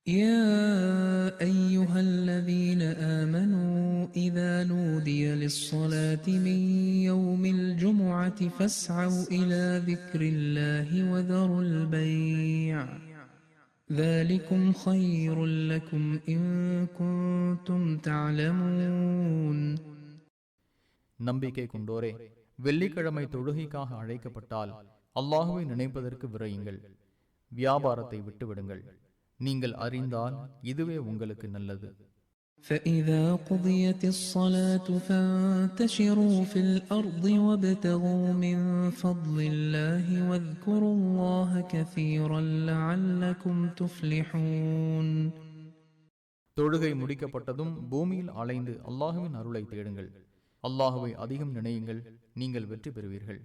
يا أيها الذين آمنوا إذا نودي للصلاة من يوم الجمعة فاسعوا إلى ذكر الله وذروا البيع ذلكم خير لكم إن كنتم تعلمون. நம்பிக்கை கொண்டோரே, வெள்ளிக்கிழமை தொழுகைக்காக அழைக்கப்பட்டால் அல்லாஹுவை நினைப்பதற்கு விரையுங்கள், வியாபாரத்தை விட்டுவிடுங்கள். நீங்கள் அறிந்தால் இதுவே உங்களுக்கு நல்லது. فإذا قضيت الصلاة فانتشروا في الأرض وابتغوا من فضل الله واذكروا الله كثيرا لعلكم تفلحون. தொழுகை முடிக்கப்பட்டதும் பூமியில் அலைந்து அல்லாஹுவின் அருளை தேடுங்கள், அல்லாஹுவை அதிகம் நினையுங்கள், நீங்கள் வெற்றி பெறுவீர்கள்.